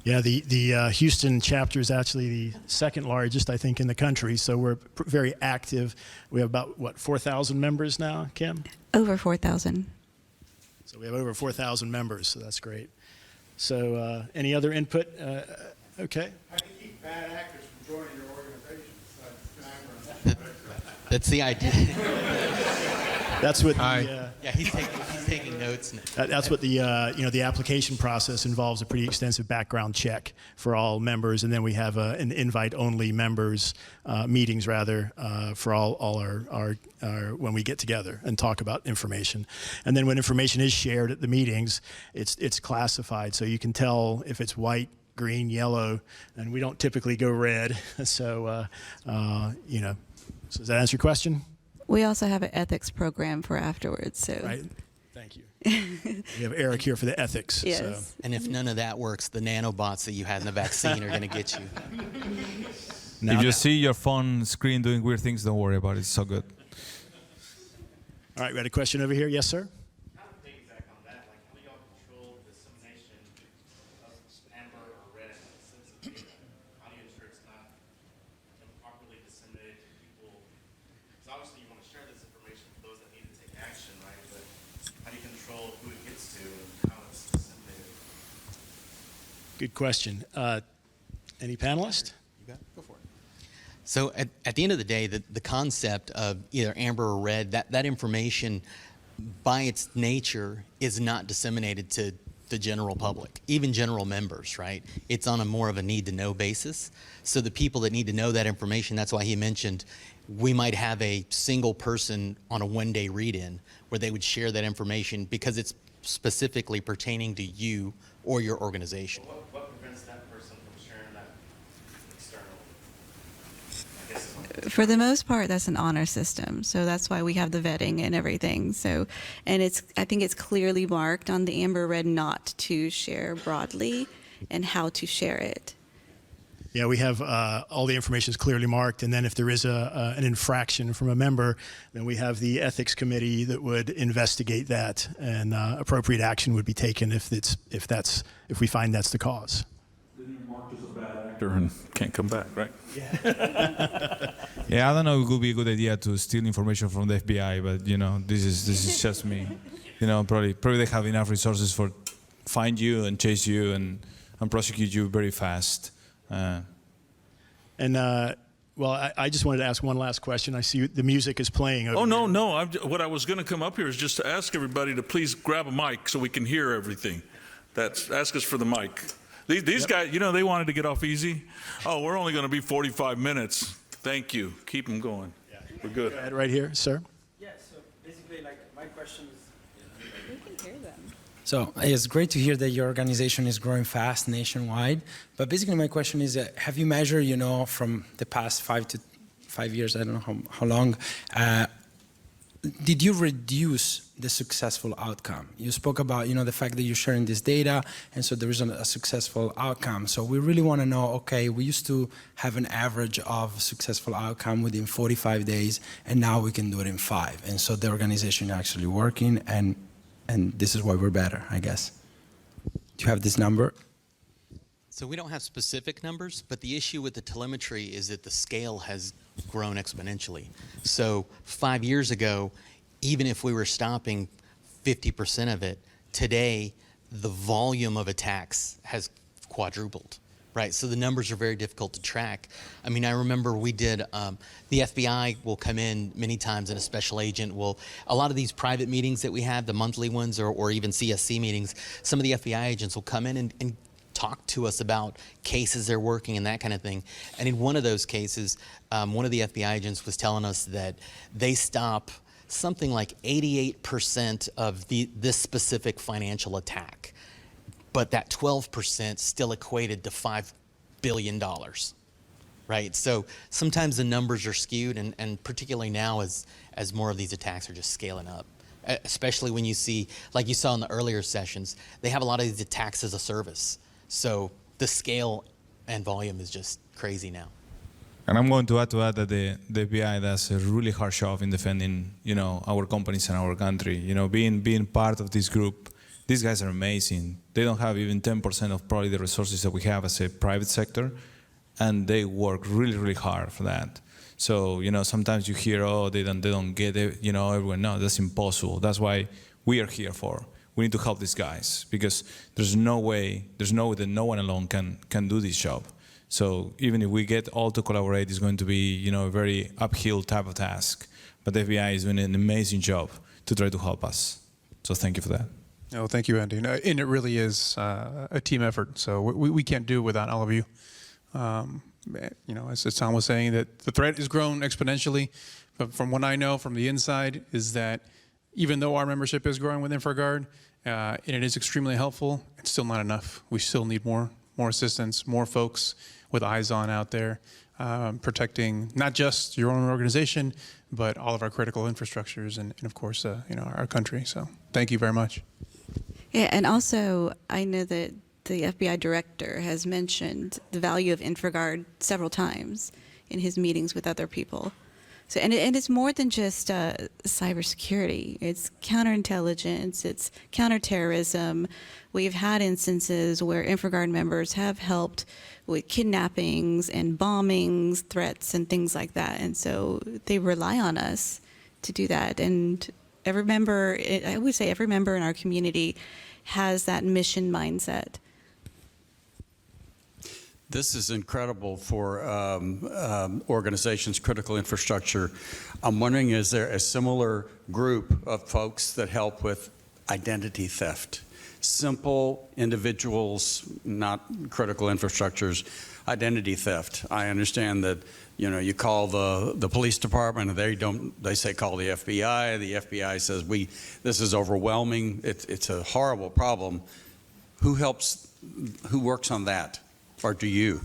Yeah, the Houston chapter is actually the second largest, I think, in the country. So we're very active. We have about, 4,000 members now, Kim? Over 4,000. So we have over 4,000 members, so that's great. So any other input? Okay. How do you keep bad actors from joining your organization besides camera? That's the idea. That's what the, Yeah, he's taking notes. that's what the the application process involves, a pretty extensive background check for all members, and then we have an invite-only members meetings for all our when we get together and talk about information. And then when information is shared at the meetings, it's classified, so you can tell if it's white, green, yellow, and we don't typically go red. So so does that answer your question? We also have an ethics program for afterwards. So. Right. Thank you. We have Eric here for the ethics. Yes. So. And if none of that works, the nanobots that you had in the vaccine are going to get you. If you see your phone screen doing weird things, don't worry about it. It's so good. All right, we had a question over here. Yes, sir? Kind of piggyback on that, like how do y'all control dissemination of amber or red sensitive data? How do you ensure it's not improperly disseminated to people? Because obviously you want to share this information for those that need to take action, right? But how do you control who it gets to and how it's disseminated? Good question. Any panelist? You got it. Go for it. So at the end of the day, the concept of either amber or red, that information by its nature is not disseminated to the general public, even general members, right? It's on a more of a need to know basis. So the people that need to know that information, that's why he mentioned we might have a single person on a one-day read-in where they would share that information because it's specifically pertaining to you or your organization. What prevents that person from sharing that externally? For the most part, that's an honor system. So that's why we have the vetting and everything. So, and I think it's clearly marked on the amber red not to share broadly and how to share it. Yeah, we have all the information is clearly marked, and then if there is an infraction from a member, then we have the ethics committee that would investigate that, and appropriate action would be taken if we find that's the cause. Then you're marked as a bad actor and can't come back, right? Yeah, I don't know. It would be a good idea to steal information from the FBI, but this is just me. Probably they have enough resources for find you and chase you and prosecute you very fast. I just wanted to ask one last question. I see the music is playing over Oh, here. no. What I was going to come up here is just to ask everybody to please grab a mic so we can hear everything. Ask us for the mic. These guys, they wanted to get off easy. Oh, we're only going to be 45 minutes. Thank you. Keep them going. Yeah. We're good. Go ahead, right here, sir. Yeah, so basically, my question is... We can hear them. So it's great to hear that your organization is growing fast nationwide. But basically, my question is, have you measured, from the past 5 years, I don't know how long, did you reduce the successful outcome? You spoke about, the fact that you're sharing this data, and so there is a successful outcome. So we really want to know, okay, we used to have an average of successful outcome within 45 days, and now we can do it in 5. And so the organization is actually working, and this is why we're better, I guess. Do you have this number? So we don't have specific numbers, but the issue with the telemetry is that the scale has grown exponentially. So 5 years ago, even if we were stopping 50% of it, today the volume of attacks has quadrupled, right? So the numbers are very difficult to track. I mean, I remember we did, the FBI will come in many times and a special agent will, a lot of these private meetings that we have, the monthly ones or even CSC meetings, some of the FBI agents will come in and talk to us about cases they're working and that kind of thing. And in one of those cases, one of the FBI agents was telling us that they stop something like 88% of this specific financial attack, but that 12% still equated to $5 billion, right? So sometimes the numbers are skewed, and particularly now as more of these attacks are just scaling up, especially when you see, like you saw in the earlier sessions, they have a lot of these attacks as a service. So the scale and volume is just crazy now. And I'm going to add to that the FBI does a really hard job in defending, our companies and our country. Being part of this group, these guys are amazing. They don't have even 10% of probably the resources that we have as a private sector, and they work really, really hard for that. So, sometimes you hear, oh, they don't get it, everyone. No, that's impossible. That's why we are here for. We need to help these guys because there's no way that no one alone can do this job. So even if we get all to collaborate, it's going to be, a very uphill type of task. But the FBI is doing an amazing job to try to help us. So thank you for that. Oh, thank you, Andy. And it really is a team effort. So we can't do it without all of you. As Tom was saying, that the threat has grown exponentially. But from what I know from the inside is that even though our membership is growing with InfraGard, and it is extremely helpful, it's still not enough. We still need more assistance, more folks with eyes on out there, protecting not just your own organization, but all of our critical infrastructures and of course, our country. So thank you very much. Yeah, and also I know that the FBI director has mentioned the value of InfraGard several times in his meetings with other people. So, and it's more than just cybersecurity. It's counterintelligence. It's counterterrorism. We've had instances where InfraGard members have helped with kidnappings and bombings, threats, and things like that. And so they rely on us to do that. And every member, I would say every member in our community has that mission mindset. This is incredible for organizations, critical infrastructure. I'm wondering, is there a similar group of folks that help with identity theft? Simple individuals, not critical infrastructures, identity theft. I understand that, you call the police department and they say call the FBI. The FBI says this is overwhelming. It's a horrible problem. Who works on that? Or do you?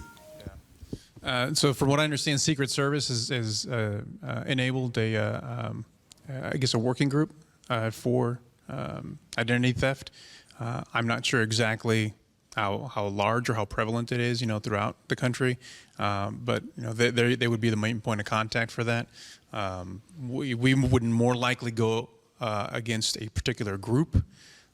So from what I understand, Secret Service is enabled a working group for identity theft. I'm not sure exactly how large or how prevalent it is, throughout the country, but they would be the main point of contact for that. We would more likely go against a particular group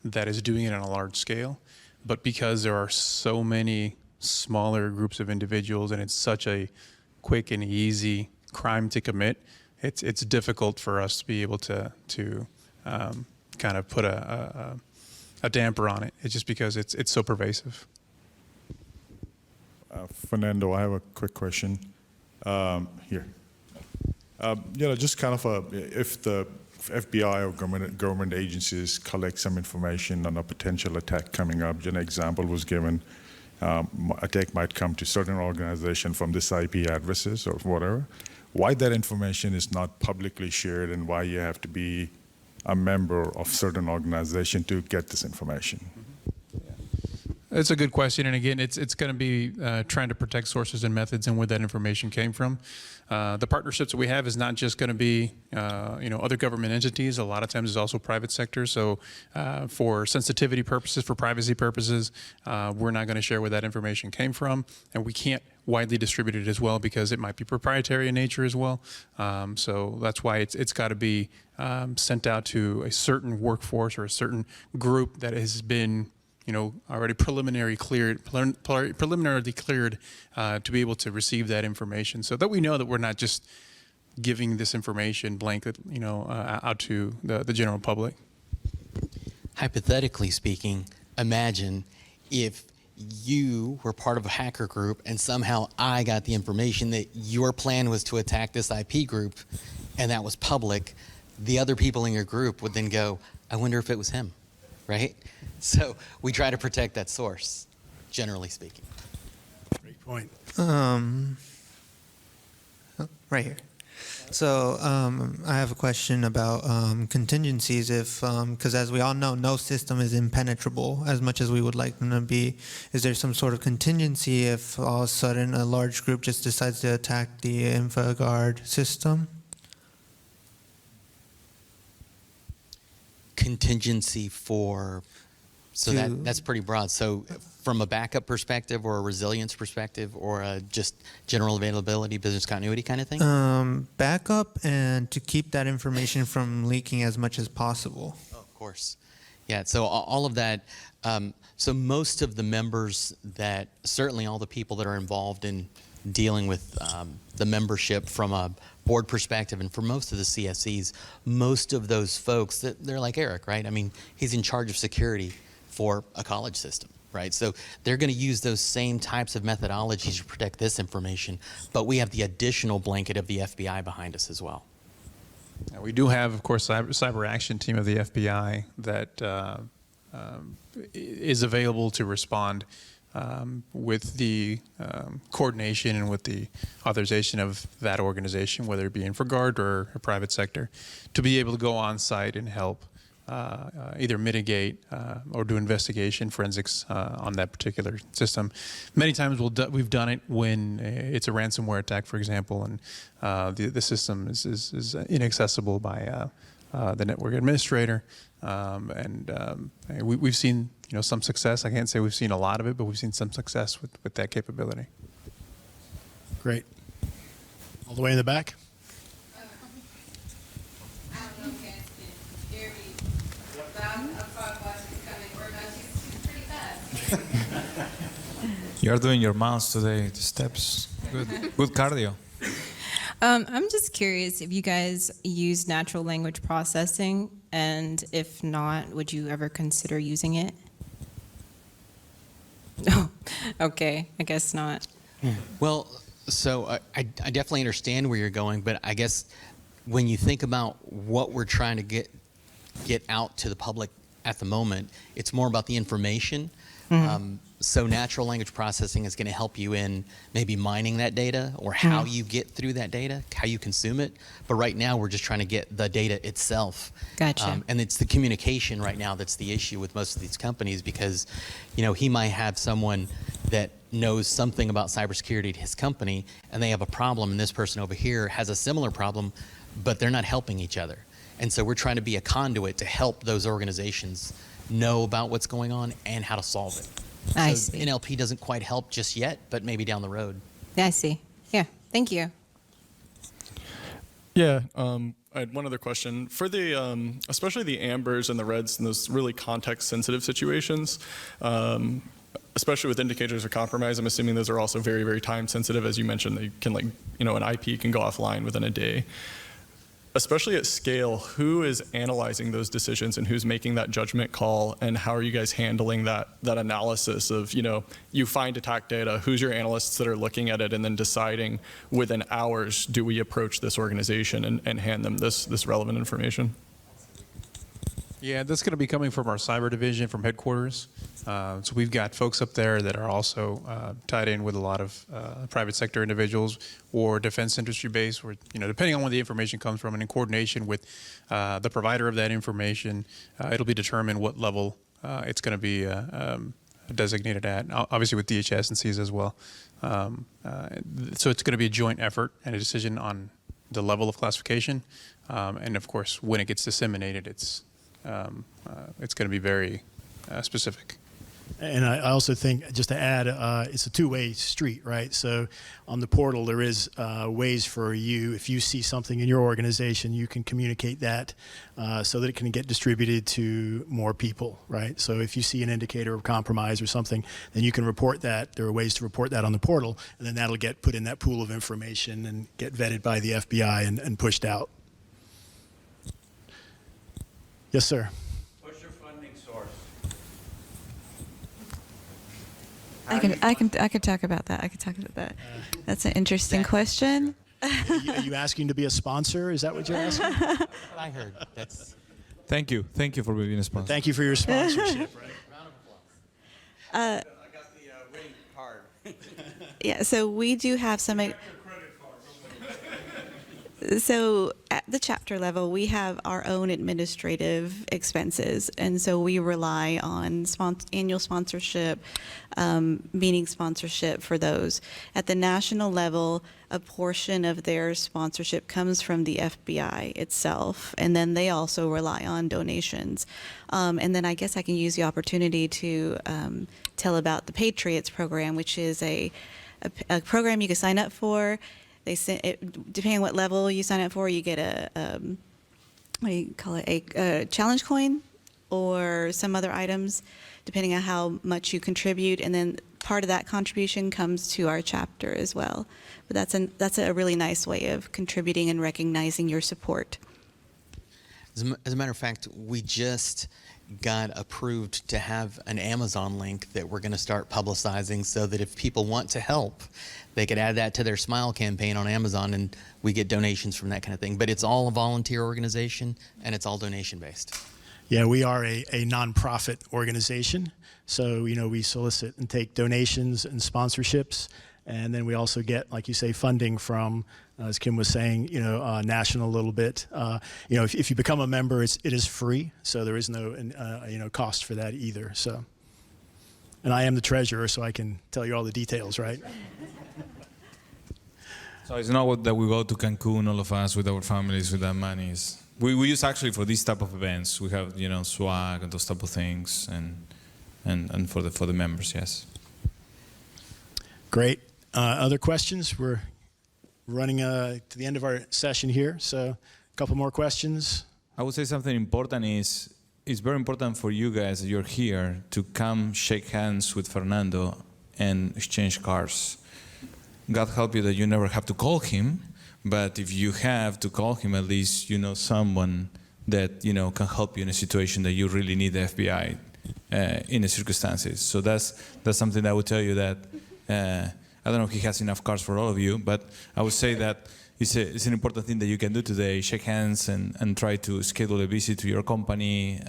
that is doing it on a large scale, but because there are so many smaller groups of individuals and it's such a quick and easy crime to commit, it's difficult for us to be able to kind of put a damper on it. It's just because it's so pervasive. Fernando, I have a quick question here. Just kind of if the FBI or government agencies collect some information on a potential attack coming up, an example was given. Attack might come to certain organization from this IP addresses or whatever. Why that information is not publicly shared and why you have to be a member of certain organization to get this information? It's a good question, and again, it's going to be trying to protect sources and methods and where that information came from. The partnerships that we have is not just going to be other government entities. A lot of times it's also private sector. So for sensitivity purposes, for privacy purposes, we're not going to share where that information came from, and we can't widely distribute it as well because it might be proprietary in nature as well. So that's why it's got to be sent out to a certain workforce or a certain group that has been already preliminarily cleared to be able to receive that information, so that we know that we're not just giving this information blanket, out to the general public. Hypothetically speaking, imagine if you were part of a hacker group and somehow I got the information that your plan was to attack this IP group and that was public. The other people in your group would then go, I wonder if it was him, right? So we try to protect that source, generally speaking. Great point. Right here. So I have a question about contingencies. If, because as we all know, no system is impenetrable as much as we would like them to be. Is there some sort of contingency if all of a sudden a large group just decides to attack the InfoGuard system? Contingency for, so that's pretty broad. So from a backup perspective or a resilience perspective or a just general availability, business continuity kind of thing? Backup and to keep that information from leaking as much as possible. Oh, of course. Yeah, so all of that. So most of the members that, certainly all the people that are involved in dealing with the membership from a board perspective, and for most of the CSEs, most of those folks, they're like Eric, right? I mean, he's in charge of security for a college system, right? So they're going to use those same types of methodologies to protect this information, but we have the additional blanket of the FBI behind us as well. We do have, of course, cyber action team of the FBI that is available to respond with the coordination and with the authorization of that organization, whether it be InfraGard or a private sector, to be able to go on site and help either mitigate or do investigation forensics on that particular system. Many times we've done it when it's a ransomware attack, for example, and the system is inaccessible by the network administrator, and we've seen some success. I can't say we've seen a lot of it, but we've seen some success with that capability. Great. All the way in the back. I don't know if you guys can hear me, but I'm far watching coming. We're not she's pretty fast. You are doing your mouse today, the steps. Good cardio. I'm just curious if you guys use natural language processing, and if not, would you ever consider using it? No. Okay, I guess not. Well, so I definitely understand where you're going, but I guess when you think about what we're trying to get out to the public at the moment, it's more about the information. Mm-hmm. So natural language processing is going to help you in maybe mining that data or how you get through that data, how you consume it. But right now we're just trying to get the data itself. Gotcha. And it's the communication right now that's the issue with most of these companies, because he might have someone that knows something about cybersecurity at his company and they have a problem, and this person over here has a similar problem, but they're not helping each other. And so we're trying to be a conduit to help those organizations know about what's going on and how to solve it. I So see. NLP doesn't quite help just yet, but maybe down the road. I see. Yeah, thank you. Yeah, I had one other question. For the, especially the ambers and the reds and those really context-sensitive situations, especially with indicators of compromise, I'm assuming those are also very, very time-sensitive. As you mentioned, they can an IP can go offline within a day. Especially at scale, who is analyzing those decisions and who's making that judgment call, and how are you guys handling that analysis of, you find attack data, who's your analysts that are looking at it and then deciding within hours, do we approach this organization and hand them this relevant information? Yeah, that's going to be coming from our cyber division from headquarters. So we've got folks up there that are also tied in with a lot of private sector individuals or defense industry base, where, depending on where the information comes from, and in coordination with the provider of that information, it'll be determined what level it's going to be designated at, obviously with DHS and CISSP as well. So it's going to be a joint effort and a decision on the level of classification. And of course, when it gets disseminated, it's going to be very specific. And I also think, just to add, it's a two-way street, right? So on the portal, there is ways for you, if you see something in your organization, you can communicate that so that it can get distributed to more people, right? So if you see an indicator of compromise or something, then you can report that. There are ways to report that on the portal, and then that'll get put in that pool of information and get vetted by the FBI and pushed out. Yes, sir. What's your funding source? I could talk about that. That's an interesting question. Are you asking to be a sponsor? Is that what you're asking? That's what I heard. Thank you for being a sponsor. Thank you for your sponsorship. Right? I got the winning card. Yeah, so we do have some. So at the chapter level, we have our own administrative expenses, and so we rely on annual sponsorship, meeting sponsorship for those. At the national level, a portion of their sponsorship comes from the FBI itself, and then they also rely on donations. And then I guess I can use the opportunity to tell about the Patriots program, which is a program you can sign up for. They send it, depending on what level you sign up for, you get a what do you call it, a challenge coin or some other items, depending on how much you contribute, and then part of that contribution comes to our chapter as well. But that's a really nice way of contributing and recognizing your support. As a matter of fact, we just got approved to have an Amazon link that we're going to start publicizing so that if people want to help, they could add that to their Smile campaign on Amazon, and we get donations from that kind of thing. But it's all a volunteer organization, and it's all donation-based. Yeah, we are a nonprofit organization. So, we solicit and take donations and sponsorships. And then we also get, like you say, funding from, as Kim was saying, national a little bit. If you become a member, it is free. So there is no, cost for that either. So, and I am the treasurer, so I can tell you all the details, right? So it's not that we go to Cancun, all of us, with our families, with that money. We use actually for these type of events. We have, swag and those type of things, and for the members, yes. Great. Other questions? We're running to the end of our session here, so a couple more questions. I would say something important is, it's very important for you guys that you're here to come shake hands with Fernando and exchange cards. God help you that you never have to call him, but if you have to call him, at least you know someone that can help you in a situation that you really need the FBI in the circumstances. So that's something that I would tell you that I don't know if he has enough cards for all of you, but I would say that it's an important thing that you can do today. Shake hands and try to schedule a visit to your company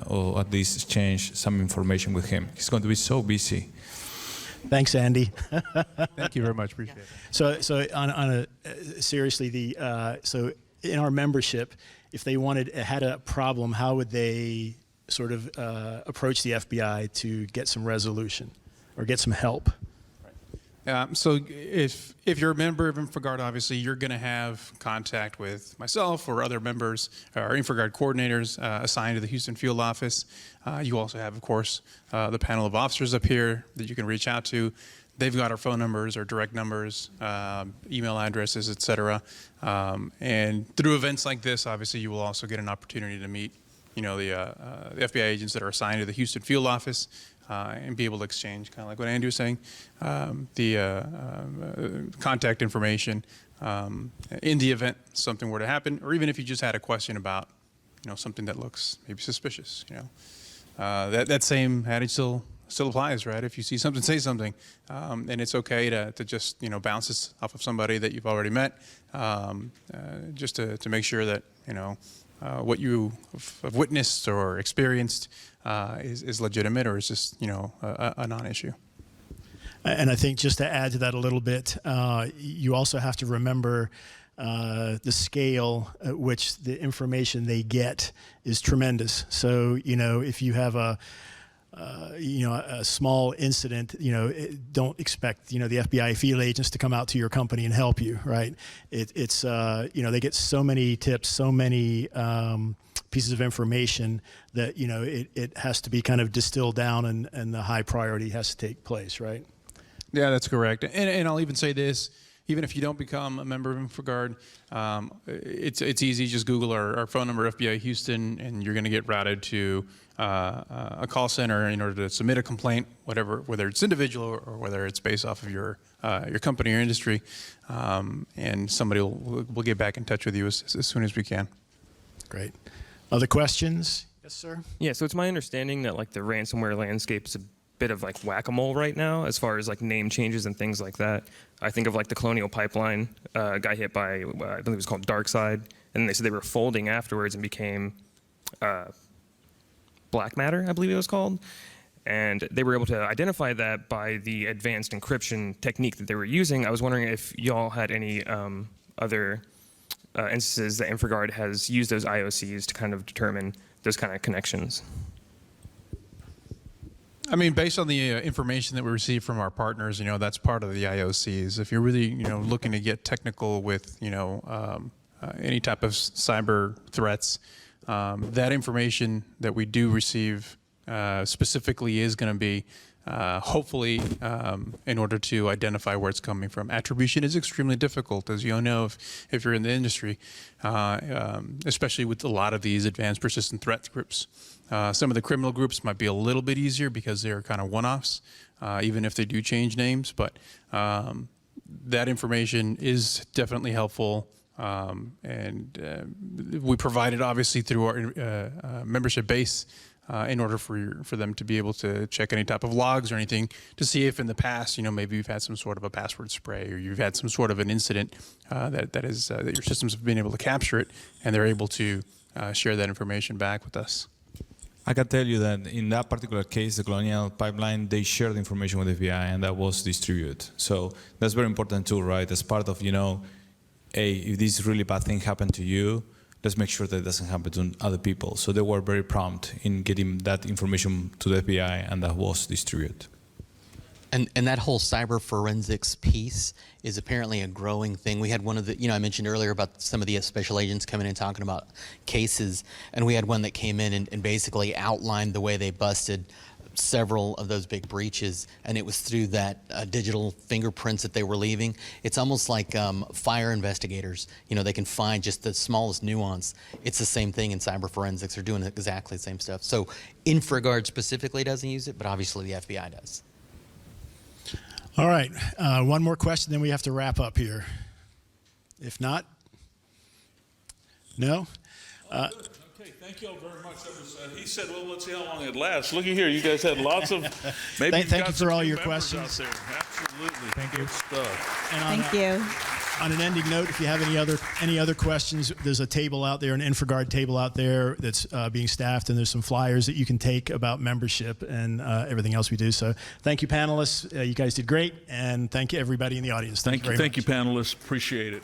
or at least exchange some information with him. He's going to be so busy. Thanks, Andy. Thank you very much. Appreciate it. So seriously, so in our membership, if they had a problem, how would they sort of approach the FBI to get some resolution or get some help? So if you're a member of InfraGard, obviously you're going to have contact with myself or other members, our InfraGard coordinators assigned to the Houston field office. You also have, of course, the panel of officers up here that you can reach out to. They've got our phone numbers, our direct numbers, email addresses, et cetera. And through events like this, obviously you will also get an opportunity to meet, the FBI agents that are assigned to the Houston field office. And be able to exchange, kind of like what Andy was saying, the contact information in the event something were to happen, or even if you just had a question about, something that looks maybe suspicious. That same adage still applies, right? If you see something, say something, and it's okay to just bounce this off of somebody that you've already met, just to make sure that what you have witnessed or experienced is legitimate, or is just a non-issue. And I think just to add to that a little bit, you also have to remember the scale at which the information they get is tremendous. So if you have a small incident, don't expect, the FBI field agents to come out to your company and help you, right? It's they get so many tips, so many pieces of information that, you know, it has to be kind of distilled down and the high priority has to take place, right? Yeah, that's correct. And I'll even say this, even if you don't become a member of InfraGard, it's easy. Just Google our phone number, FBI Houston, and you're going to get routed to a call center in order to submit a complaint, whether it's individual or whether it's based off of your company or industry, and somebody will get back in touch with you as soon as we can. Great. Other questions? Yes, sir. Yeah, so it's my understanding that like the ransomware landscape is a bit of like whack-a-mole right now as far as like name changes and things like that. I think of like the Colonial Pipeline, got hit by, I believe it was called DarkSide, and they said they were folding afterwards and became Black Matter, I believe it was called. And they were able to identify that by the advanced encryption technique that they were using. I was wondering if y'all had any other instances that InfraGard has used those IOCs to kind of determine those kind of connections. I mean, based on the information that we receive from our partners, you know, that's part of the IOCs. If you're really, you know, looking to get technical with, you know, any type of cyber threats, that information that we do receive specifically is going to be hopefully in order to identify where it's coming from. Attribution is extremely difficult, as you all know, if you're in the industry, especially with a lot of these advanced persistent threat groups. Some of the criminal groups might be a little bit easier because they're kind of one-offs, even if they do change names, but that information is definitely helpful. And we provide it obviously through our membership base in order for them to be able to check any type of logs or anything to see if in the past, you know, maybe you've had some sort of a password spray or you've had some sort of an incident that your systems have been able to capture it, and they're able to share that information back with us. I can tell you that in that particular case, the Colonial Pipeline, they shared information with the FBI, and that was distributed. So that's very important too, right? As part of, you know, hey, if this really bad thing happened to you, let's make sure that it doesn't happen to other people. So they were very prompt in getting that information to the FBI, and that was distributed. And that whole cyber forensics piece is apparently a growing thing. We had one of the, you know, I mentioned earlier about some of the special agents coming in talking about cases, and we had one that came in and basically outlined the way they busted several of those big breaches, and it was through that digital fingerprints that they were leaving. It's almost like fire investigators. You know, they can find just the smallest nuance. It's the same thing in cyber forensics. They're doing exactly the same stuff. So InfraGard specifically doesn't use it, but obviously the FBI does. All right, one more question, then we have to wrap up here. If not, no? Okay, thank you all very much. That was, he said, well, let's see how long it lasts. Looky here, you guys had lots of, maybe Thank you for all your questions. out there. Absolutely. Thank you. Good stuff. And Thank you. On an ending note, if you have any other questions, there's a table out there, an InfraGard table out there that's being staffed, and there's some flyers that you can take about membership and everything else we do. So thank you, panelists. You guys did great, and thank you, everybody in the audience. Thank you very much. Thank you, panelists. Appreciate it.